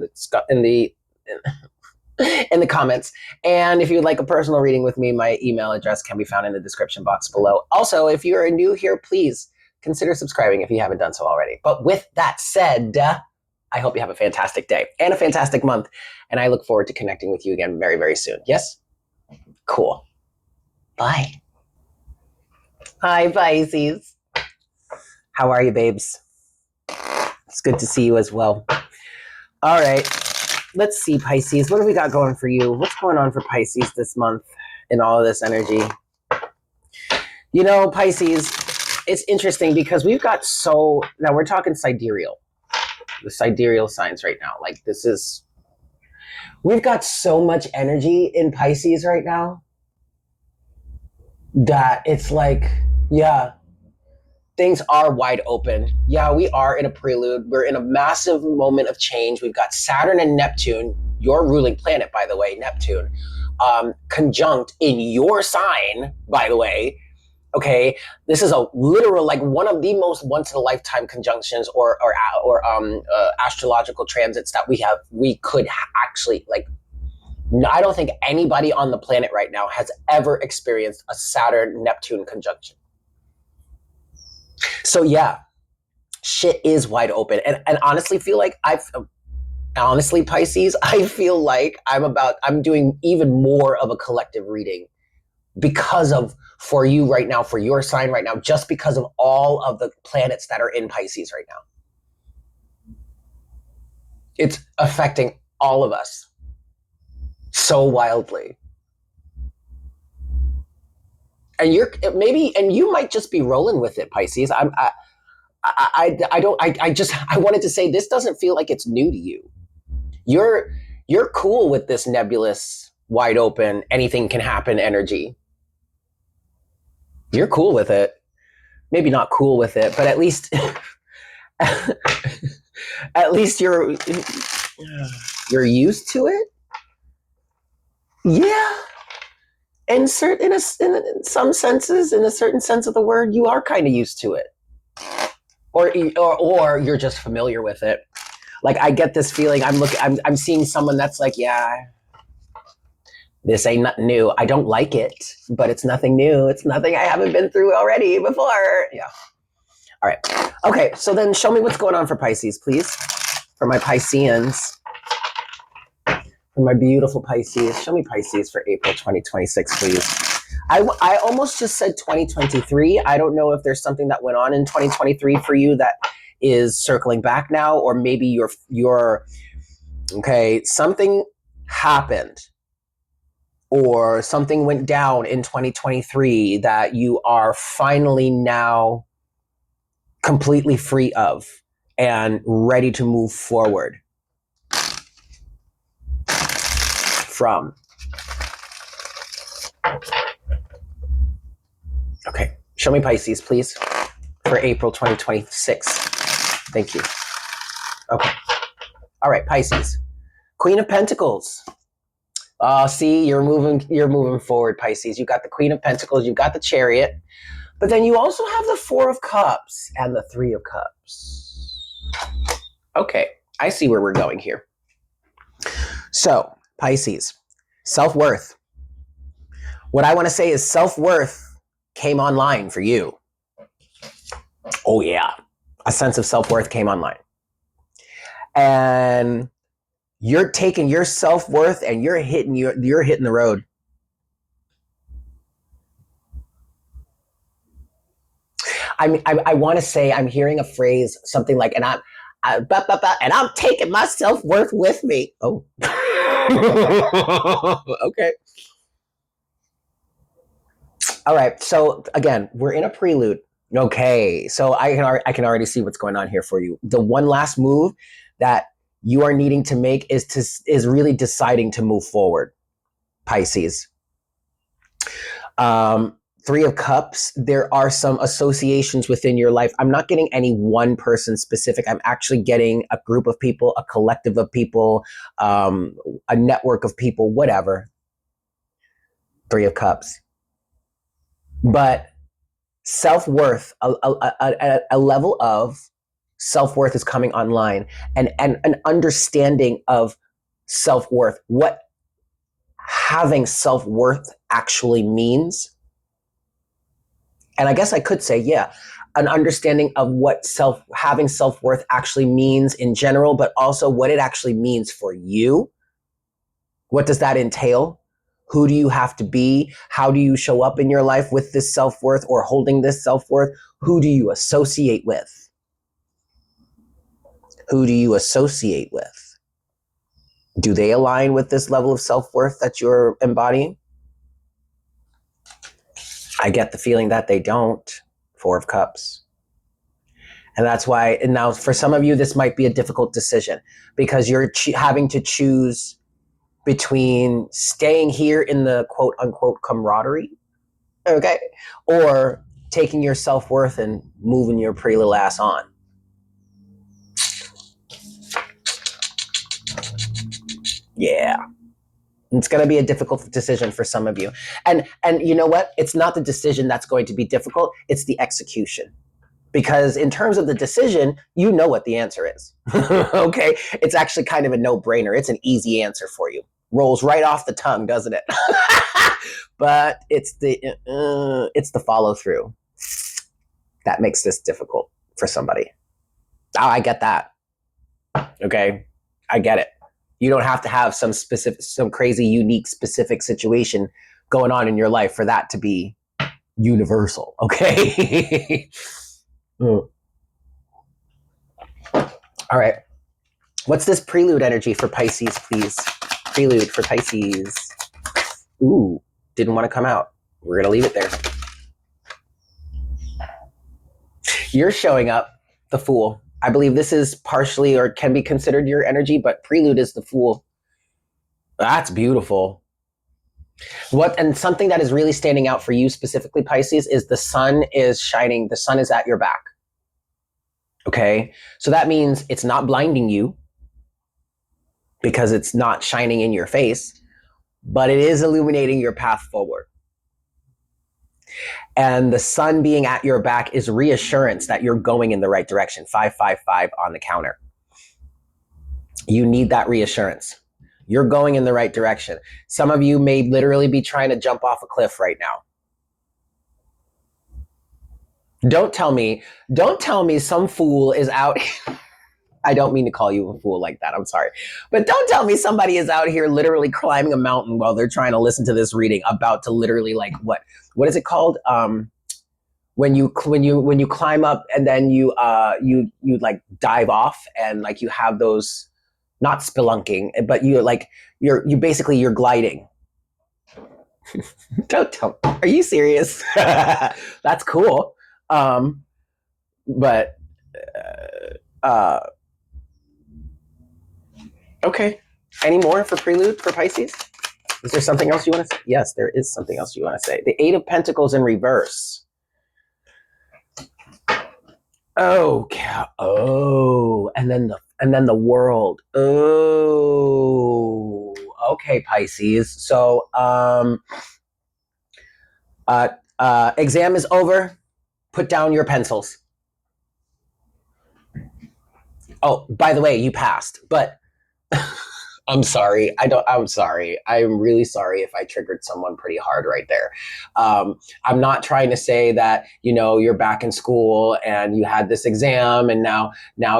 the comments. And if you would like a personal reading with me, my email address can be found in the description box below. Also, if you're new here, please consider subscribing if you haven't done so already. But with that said, I hope you have a fantastic day and a fantastic month. And I look forward to connecting with you again very, very soon. Yes? Cool. Bye. Hi, Pisces. How are you, babes? It's good to see you as well. All right. Let's see, Pisces. What do we got going for you? What's going on for Pisces this month in all of this energy? You know, Pisces, it's interesting because now we're talking sidereal. The sidereal signs right now. We've got so much energy in Pisces right now that it's like, yeah, things are wide open. Yeah, we are in a prelude. We're in a massive moment of change. We've got Saturn and Neptune, your ruling planet, by the way, Neptune, conjunct in your sign, by the way. Okay, this is a literal, one of the most once-in-a-lifetime conjunctions or astrological transits that we could actually, I don't think anybody on the planet right now has ever experienced a Saturn-Neptune conjunction. So yeah, shit is wide open. And honestly feel like Pisces, I feel like I'm doing even more of a collective reading for you right now, for your sign right now, just because of all of the planets that are in Pisces right now. It's affecting all of us so wildly. And you might just be rolling with it, Pisces. I wanted to say this doesn't feel like it's new to you. You're cool with this nebulous, wide open, anything can happen energy. You're cool with it. Maybe not cool with it, but at least at least you're used to it. Yeah. In some senses, in a certain sense of the word, you are kind of used to it. Or you're just familiar with it. Like I get this feeling. I'm seeing someone that's like, yeah, this ain't nothing new. I don't like it, but it's nothing new. It's nothing I haven't been through already before. Yeah. All right. Okay. So then show me what's going on for Pisces, please. For my Pisceans. For my beautiful Pisces. Show me Pisces for April 2026, please. I almost just said 2023. I don't know if there's something that went on in 2023 for you that is circling back now, or maybe you're okay, something happened or something went down in 2023 that you are finally now completely free of and ready to move forward from. Okay, show me Pisces, please, for April 2026. Thank you. Okay. All right, Pisces. Queen of Pentacles. See, you're moving forward, Pisces. You got the Queen of Pentacles, you got the Chariot, but then you also have the Four of Cups and the Three of Cups. Okay, I see where we're going here. So, Pisces, self-worth. What I want to say is self-worth came online for you. Oh yeah, a sense of self-worth came online. And you're taking your self-worth and you're hitting the road. I want to say I'm hearing a phrase, something like, and I'm taking my self-worth with me. Oh. Okay. All right. So again, we're in a prelude. Okay. So I can already see what's going on here for you. The one last move that you are needing to make is really deciding to move forward, Pisces. Three of Cups, there are some associations within your life. I'm not getting any one person specific. I'm actually getting a group of people, a collective of people, a network of people, whatever. Three of Cups. But self-worth, a level of self-worth is coming online, and an understanding of self-worth, what having self-worth actually means. And I guess I could say, yeah, an understanding of what having self-worth actually means in general, but also what it actually means for you. What does that entail? Who do you have to be? How do you show up in your life with this self-worth or holding this self-worth? Who do you associate with? Who do you associate with? Do they align with this level of self-worth that you're embodying? I get the feeling that they don't. Four of Cups. And that's why, and now for some of you, this might be a difficult decision because you're having to choose between staying here in the quote unquote camaraderie, okay, or taking your self-worth and moving your pretty little ass on. Yeah. It's going to be a difficult decision for some of you. And you know what? It's not the decision that's going to be difficult. It's the execution. Because in terms of the decision, you know what the answer is. Okay? It's actually kind of a no-brainer. It's an easy answer for you. Rolls right off the tongue, doesn't it? But it's the follow-through that makes this difficult for somebody. Oh, I get that. Okay? I get it. You don't have to have some crazy, unique, specific situation going on in your life for that to be universal. Okay. All right. What's this prelude energy for Pisces, please? Prelude for Pisces. Ooh, didn't want to come out. We're going to leave it there. You're showing up, the Fool. I believe this is partially or can be considered your energy, but prelude is the Fool. That's beautiful. And something that is really standing out for you specifically, Pisces, is the sun is shining. The sun is at your back. Okay. So that means it's not blinding you because it's not shining in your face, but it is illuminating your path forward. And the sun being at your back is reassurance that you're going in the right direction. 555 on the counter. You need that reassurance. You're going in the right direction. Some of you may literally be trying to jump off a cliff right now. Don't tell me some fool is out. I don't mean to call you a fool like that. I'm sorry. But don't tell me somebody is out here literally climbing a mountain while they're trying to listen to this reading, about to literally, like, what is it called? When you climb up and then you like dive off, and like you have those, not spelunking, but you're gliding. Don't tell me. Are you serious? That's cool. But okay. Any more for prelude for Pisces? Is there something else you want to say? Yes, there is something else you want to say. The Eight of Pentacles in reverse. Okay. Oh, and then the World. Oh, okay, Pisces. So, exam is over. Put down your pencils. Oh, by the way, you passed, but I'm sorry. I'm sorry. I'm really sorry if I triggered someone pretty hard right there. I'm not trying to say that, you're back in school and you had this exam and now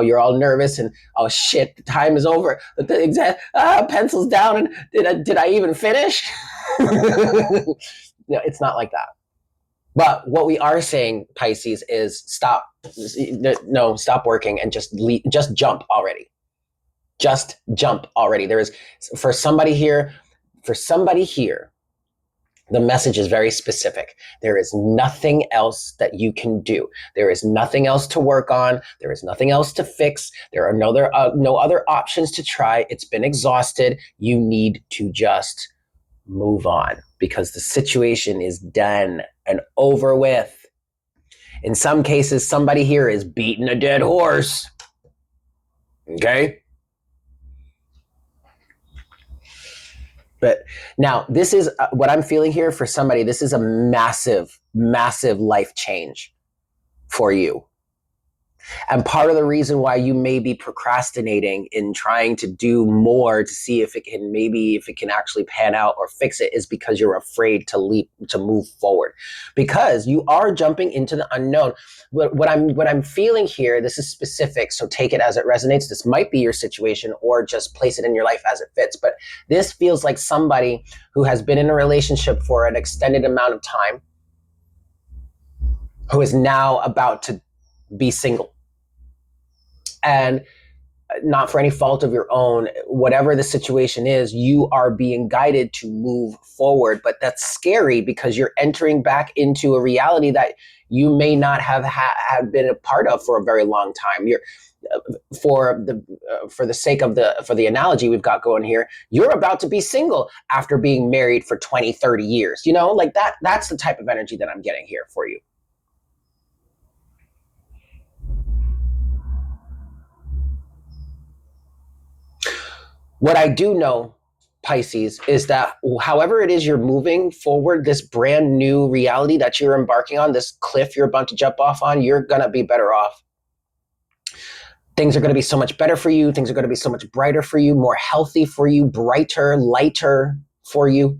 you're all nervous and, oh shit, the time is over. The exam, pencils down, and did I even finish? No, it's not like that. But what we are saying, Pisces, is stop working and just jump already. Just jump already. There is, for somebody here, the message is very specific. There is nothing else that you can do. There is nothing else to work on. There is nothing else to fix. There are no other options to try. It's been exhausted. You need to just move on because the situation is done and over with. In some cases, somebody here is beating a dead horse. Okay? But now this is what I'm feeling here for somebody. This is a massive, massive life change for you. And part of the reason why you may be procrastinating in trying to do more to see if it can actually pan out or fix it is because you're afraid to move forward, because you are jumping into the unknown. What I'm feeling here, this is specific, so take it as it resonates. This might be your situation, or just place it in your life as it fits. But this feels like somebody who has been in a relationship for an extended amount of time, who is now about to be single. And not for any fault of your own, whatever the situation is, you are being guided to move forward. But that's scary because you're entering back into a reality that you may not have been a part of for a very long time. You're for the sake of the analogy we've got going here, you're about to be single after being married for 20, 30 years. Like that's the type of energy that I'm getting here for you. What I do know, Pisces, is that however it is you're moving forward, this brand new reality that you're embarking on, this cliff you're about to jump off on, you're going to be better off. Things are going to be so much better for you. Things are going to be so much brighter for you, more healthy for you, brighter, lighter for you.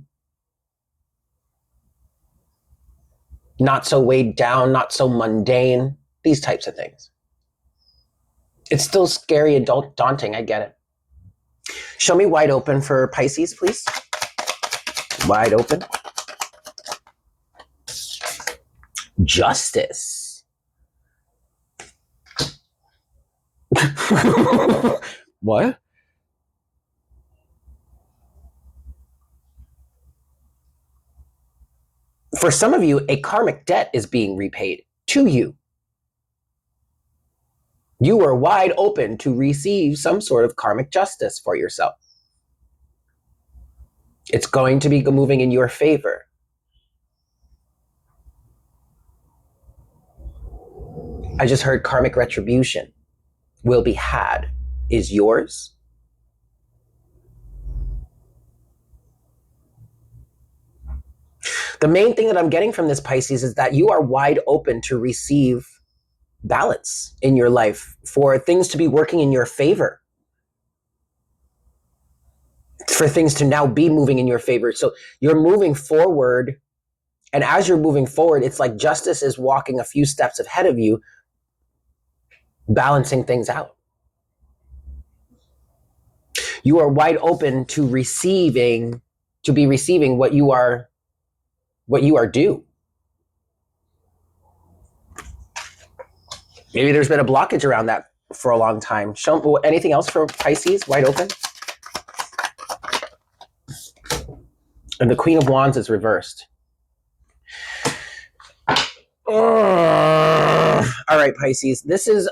Not so weighed down, not so mundane, these types of things. It's still scary and daunting. I get it. Show me wide open for Pisces, please. Wide open. Justice. What? For some of you, a karmic debt is being repaid to you. You are wide open to receive some sort of karmic justice for yourself. It's going to be moving in your favor. I just heard karmic retribution will be had. Is yours? The main thing that I'm getting from this, Pisces, is that you are wide open to receive balance in your life, for things to be working in your favor, for things to now be moving in your favor. So you're moving forward, and as you're moving forward, it's like justice is walking a few steps ahead of you, balancing things out. You are wide open to receiving what you are due. Maybe there's been a blockage around that for a long time. Anything else for Pisces? Wide open. And the Queen of Wands is reversed. All right, Pisces. This is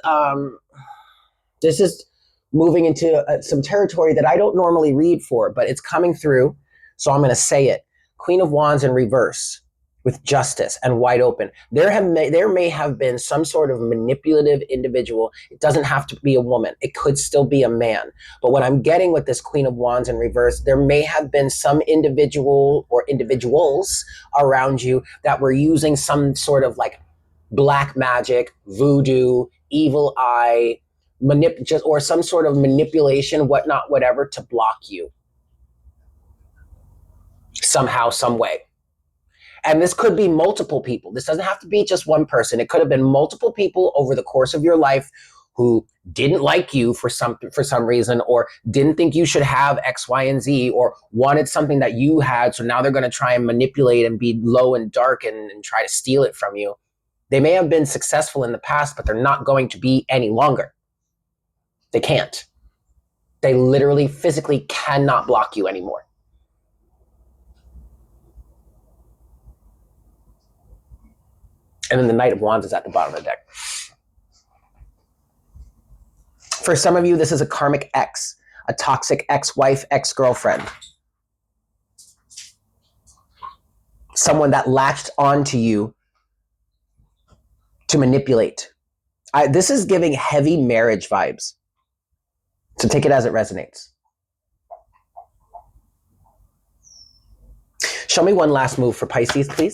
moving into some territory that I don't normally read for, but it's coming through, so I'm going to say it. Queen of Wands in reverse with justice and wide open. There may have been some sort of manipulative individual. It doesn't have to be a woman. It could still be a man. But what I'm getting with this Queen of Wands in reverse, there may have been some individual or individuals around you that were using some sort of like black magic, voodoo, evil eye, or some sort of manipulation, whatnot, whatever, to block you somehow, some way. And this could be multiple people. This doesn't have to be just one person. It could have been multiple people over the course of your life who didn't like you for some reason, or didn't think you should have X, Y, and Z, or wanted something that you had. So now they're going to try and manipulate and be low and dark and try to steal it from you. They may have been successful in the past, but they're not going to be any longer. They can't. They literally physically cannot block you anymore. And then the Knight of Wands is at the bottom of the deck. For some of you, this is a karmic ex, a toxic ex-wife, ex-girlfriend. Someone that latched onto you to manipulate. This is giving heavy marriage vibes. So take it as it resonates. Show me one last move for Pisces, please.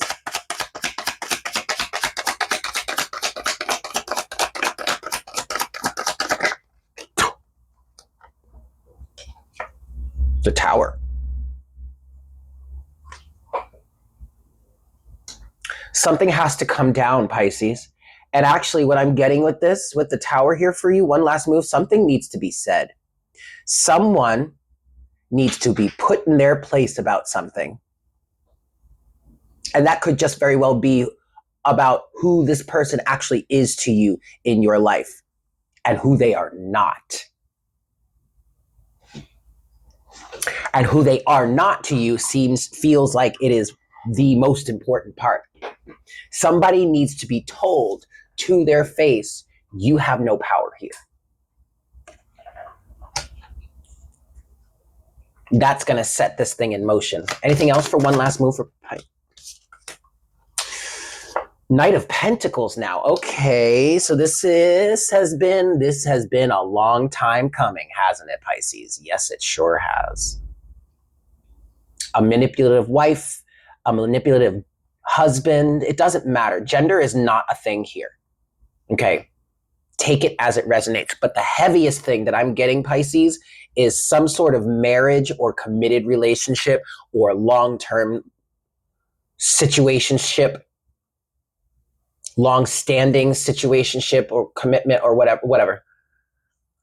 The Tower. Something has to come down, Pisces. And actually, what I'm getting with this, with the Tower here for you, one last move, something needs to be said. Someone needs to be put in their place about something. And that could just very well be about who this person actually is to you in your life and who they are not. And who they are not to you feels like it is the most important part. Somebody needs to be told to their face, you have no power here. That's going to set this thing in motion. Anything else for one last move for Knight of Pentacles now. Okay, so this has been a long time coming, hasn't it, Pisces? Yes, it sure has. A manipulative wife, a manipulative husband, it doesn't matter. Gender is not a thing here. Okay, take it as it resonates. But the heaviest thing that I'm getting, Pisces, is some sort of marriage or committed relationship or long-term situationship, long-standing situationship or commitment or whatever.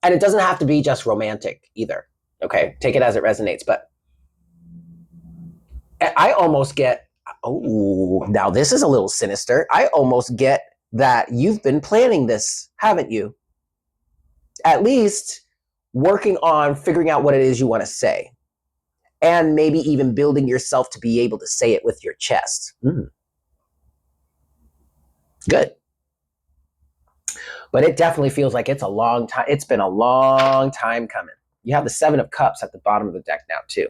And it doesn't have to be just romantic either. Okay, take it as it resonates. But I almost get, oh, now this is a little sinister. I almost get that you've been planning this, haven't you? At least working on figuring out what it is you want to say, and maybe even building yourself to be able to say it with your chest. Good. But it definitely feels like it's a long time. It's been a long time coming. You have the 7 of Cups at the bottom of the deck now, too.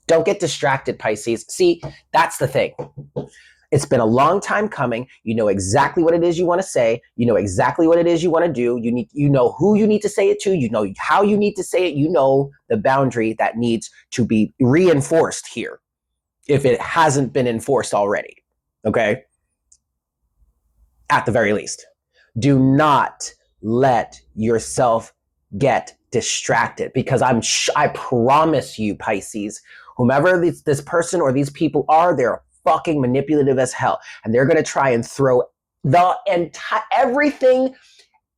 Don't get distracted, Pisces. See, that's the thing. It's been a long time coming. You know exactly what it is you want to say. You know exactly what it is you want to do. You know who you need to say it to. You know how you need to say it. You know the boundary that needs to be reinforced here if it hasn't been enforced already. Okay? At the very least. Do not let yourself get distracted, because I promise you, Pisces, whomever this person or these people are, they're fucking manipulative as hell, and they're going to try and throw the entire everything,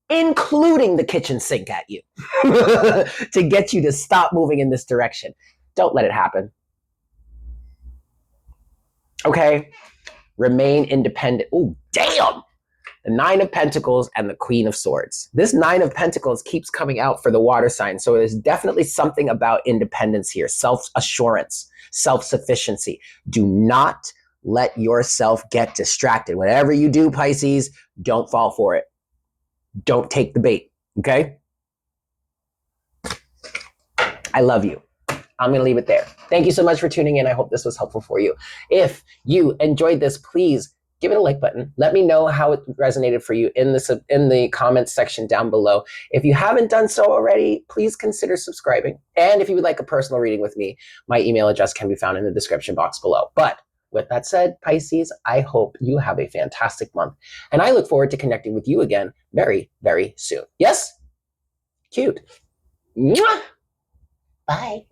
including the kitchen sink, at you to get you to stop moving in this direction. Don't let it happen. Okay? Remain independent. Oh, damn! The 9 of Pentacles and the Queen of Swords. This 9 of Pentacles keeps coming out for the water sign. So there's definitely something about independence here, self-assurance, self-sufficiency. Do not let yourself get distracted. Whatever you do, Pisces, don't fall for it. Don't take the bait, okay? I love you. I'm going to leave it there. Thank you so much for tuning in. I hope this was helpful for you. If you enjoyed this, please give it a like button. Let me know how it resonated for you in the comments section down below. If you haven't done so already, please consider subscribing. And if you would like a personal reading with me, my email address can be found in the description box below. But with that said, Pisces, I hope you have a fantastic month. And I look forward to connecting with you again very, very soon. Yes? Cute. Mwah! Bye.